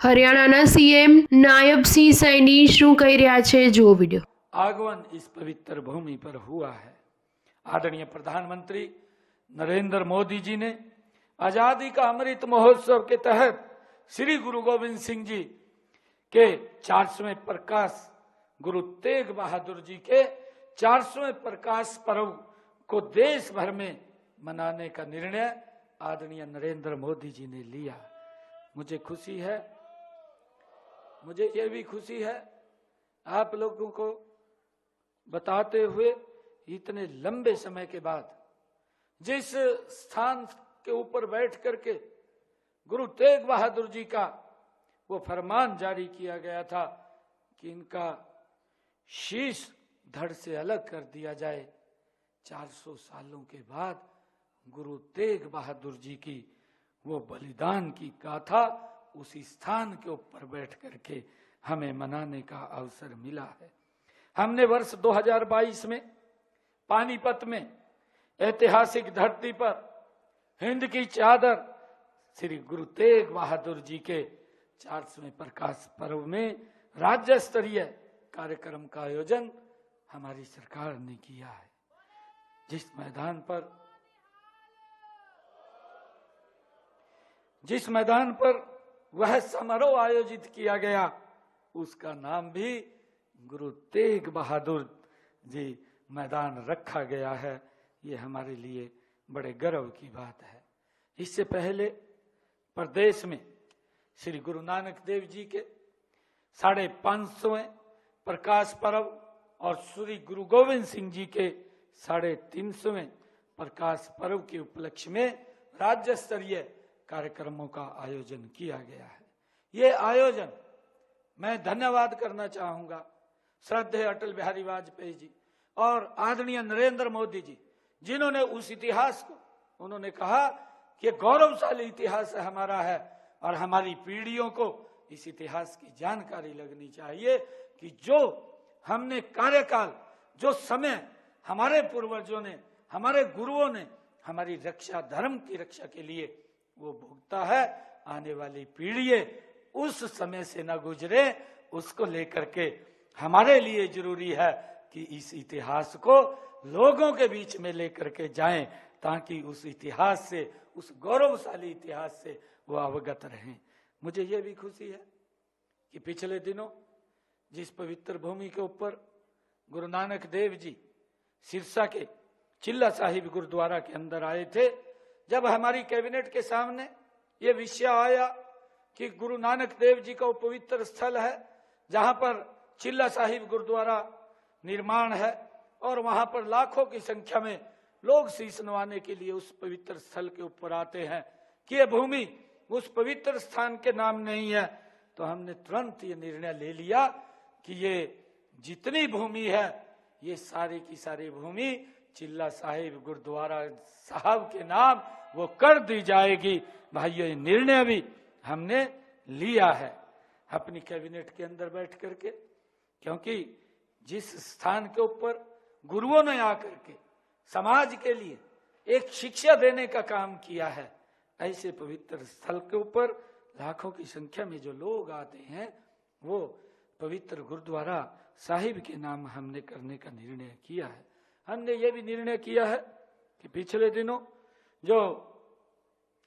હરિયાણાના સીએમ નાયબસિંહ સૈની શું કહી રહ્યા છે જુઓ વિડીયો। आगमन इस पवित्र भूमि पर हुआ है। आदरणीय प्रधानमंत्री नरेंद्र मोदी जी ने आजादी का अमृत महोत्सव के तहत श्री गुरु गोविंद सिंह जी के 400वें प्रकाश, गुरु तेग बहादुर जी के 400वें प्रकाश पर्व को देश भर में मनाने का निर्णय आदरणीय नरेंद्र मोदी जी ने लिया। मुझे खुशी है, मुझे यह भी खुशी है आप लोगों को बताते हुए इतने लंबे समय के बाद जिस स्थान के ऊपर बैठ करके गुरु तेग बहादुर जी का वो फरमान जारी किया गया था कि इनका शीश धड़ से अलग कर दिया जाए, 400 सालों के बाद गुरु तेग बहादुर जी की वो बलिदान की गाथा उसी स्थान के ऊपर बैठ करके हमें मनाने का अवसर मिला है। हमने वर्ष 2022 में पानीपत में ऐतिहासिक धरती पर हिंद की चादर श्री गुरु तेग बहादुर जी के 400वें प्रकाश पर्व में राज्य स्तरीय कार्यक्रम का आयोजन हमारी सरकार ने किया है। जिस मैदान पर वह समारोह आयोजित किया गया उसका नाम भी गुरु तेग बहादुर जी मैदान रखा गया है। ये हमारे लिए बड़े गर्व की बात है। इससे पहले प्रदेश में श्री गुरु नानक देव जी के 550वें प्रकाश पर्व और श्री गुरु गोविंद सिंह जी के 350वें प्रकाश पर्व के उपलक्ष्य में राज्य स्तरीय कार्यक्रमों का आयोजन किया गया है। ये आयोजन मैं धन्यवाद करना चाहूंगा श्रद्धेय अटल बिहारी वाजपेयी जी और आदरणीय नरेंद्र मोदी जी, जिन्होंने उस इतिहास को, उन्होंने कहा कि गौरवशाली इतिहास हमारा है और हमारी पीढ़ियों को इस इतिहास की जानकारी लगनी चाहिए कि जो हमने कार्यकाल, जो समय हमारे पूर्वजों ने, हमारे गुरुओं ने हमारी रक्षा, धर्म की रक्षा के लिए वो भुगता है, आने वाली पीढ़ी उस समय से न गुजरे, उसको लेकर के हमारे लिए जरूरी है कि इस इतिहास को लोगों के बीच में लेकर के जाएं ताकि उस इतिहास से, उस गौरवशाली इतिहास से वो अवगत रहें। मुझे ये भी खुशी है कि पिछले दिनों जिस पवित्र भूमि के ऊपर गुरु नानक देव जी सिरसा के चिल्ला साहिब गुरुद्वारा के अंदर आए थे, जब हमारी कैबिनेट के सामने ये विषय आया कि गुरु नानक देव जी का वो पवित्र स्थल है जहां पर चिल्ला साहिब गुरुद्वारा निर्माण है और वहां पर लाखों की संख्या में लोग शीश नवाने के लिए उस पवित्र स्थल के ऊपर आते हैं कि यह भूमि उस पवित्र स्थान के नाम नहीं है, तो हमने तुरंत ये निर्णय ले लिया कि ये जितनी भूमि है ये सारी की सारी भूमि चिल्ला साहिब गुरुद्वारा साहब के नाम वो कर दी जाएगी। भाइयों, ये निर्णय भी हमने लिया है अपनी कैबिनेट के अंदर बैठ करके, क्योंकि जिस स्थान के ऊपर गुरुओं ने आकर के समाज के लिए एक शिक्षा देने का काम किया है, ऐसे पवित्र स्थल के ऊपर लाखों की संख्या में जो लोग आते हैं वो पवित्र गुरुद्वारा साहिब के नाम हमने करने का निर्णय किया है। हमने ये भी निर्णय किया है कि पिछले दिनों जो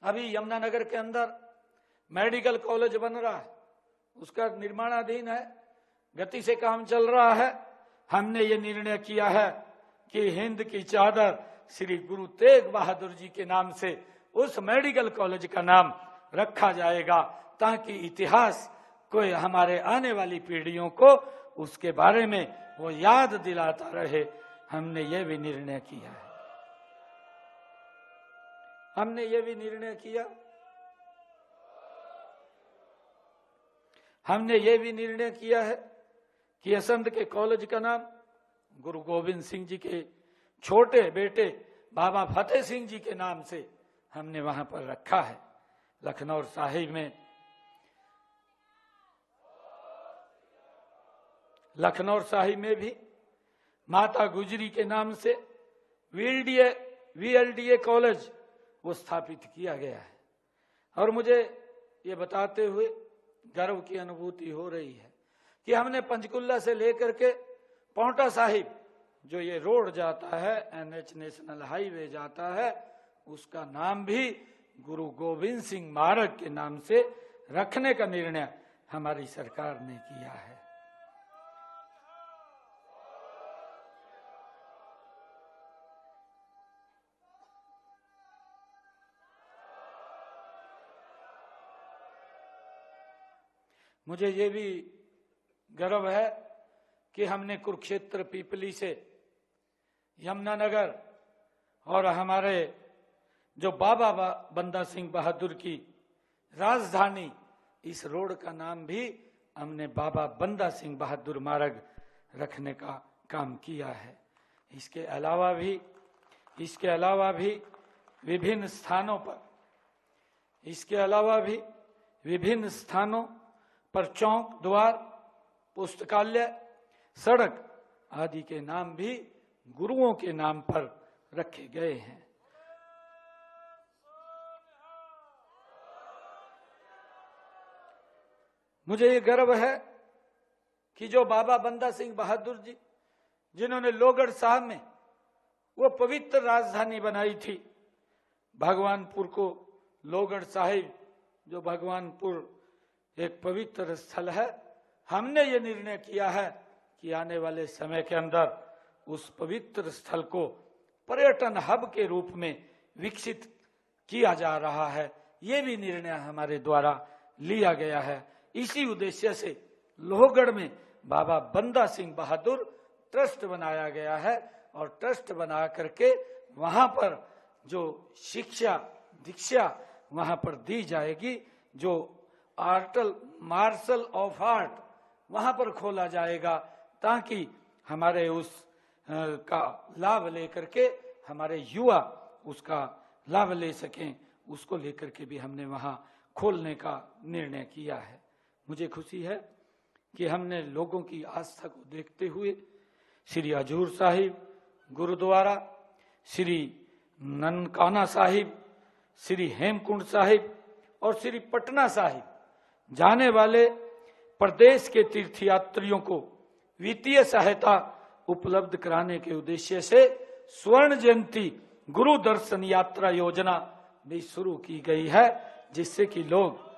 अभी यमुनानगर के अंदर मेडिकल कॉलेज बन रहा है, उसका निर्माणाधीन है, गति से काम चल रहा है। हमने ये निर्णय किया है कि हिंद की चादर श्री गुरु तेग बहादुर जी के नाम से उस मेडिकल कॉलेज का नाम रखा जाएगा ताकि इतिहास को, हमारे आने वाली पीढ़ियों को उसके बारे में वो याद दिलाता रहे। हमने ये भी निर्णय किया है। हमने ये भी निर्णय किया, हमने ये भी निर्णय किया है कि असंध के कॉलेज का नाम गुरु गोविंद सिंह जी के छोटे बेटे बाबा फतेह सिंह जी के नाम से हमने वहां पर रखा है। लखनऊ साहिब में, लखनऊ साहिब में भी माता गुजरी के नाम से वीएलडीए कॉलेज वो स्थापित किया गया है। और मुझे ये बताते हुए गर्व की अनुभूति हो रही है कि हमने पंचकुला से लेकर के पांवटा साहिब जो ये रोड जाता है, NH नेशनल हाईवे जाता है, उसका नाम भी गुरु गोविंद सिंह मार्ग के नाम से रखने का निर्णय हमारी सरकार ने किया है। मुझे ये भी गर्व है कि हमने कुरुक्षेत्र पीपली से यमुनानगर और हमारे जो बाबा बंदा सिंह बहादुर की राजधानी, इस रोड का नाम भी हमने बाबा बंदा सिंह बहादुर मार्ग रखने का काम किया है। इसके अलावा भी विभिन्न स्थानों पर चौक, द्वार, पुस्तकालय, सड़क आदि के नाम भी गुरुओं के नाम पर रखे गए हैं। मुझे ये गर्व है कि जो बाबा बंदा सिंह बहादुर जी, जिन्होंने लोहगढ़ साहब में वो पवित्र राजधानी बनाई थी, भगवानपुर को लोहगढ़ साहिब, जो भगवानपुर एक पवित्र स्थल है, हमने ये निर्णय किया है कि आने वाले समय के अंदर उस पवित्र स्थल को पर्यटन हब के रूप में विकसित किया जा रहा है। ये भी निर्णय हमारे द्वारा लिया गया है। इसी उद्देश्य से लोहगढ़ में बाबा बंदा सिंह बहादुर ट्रस्ट बनाया गया है और ट्रस्ट बना करके वहां पर जो शिक्षा दीक्षा वहां पर दी जाएगी, जो मार्शल ऑफ आर्ट वहां पर खोला जाएगा, ताकि हमारे उस का लाभ लेकर के हमारे युवा उसका लाभ ले सकें। उसको लेकर के भी हमने वहां खोलने का निर्णय किया है। मुझे खुशी है कि हमने लोगों की आस्था को देखते हुए श्री हजूर साहिब गुरुद्वारा, श्री ननकाना साहिब, श्री हेमकुंड साहिब और श्री पटना साहिब जाने वाले प्रदेश के तीर्थयात्रियों को वित्तीय सहायता उपलब्ध कराने के उद्देश्य से स्वर्ण जयंती गुरु दर्शन यात्रा योजना भी शुरू की गई है, जिससे कि लोग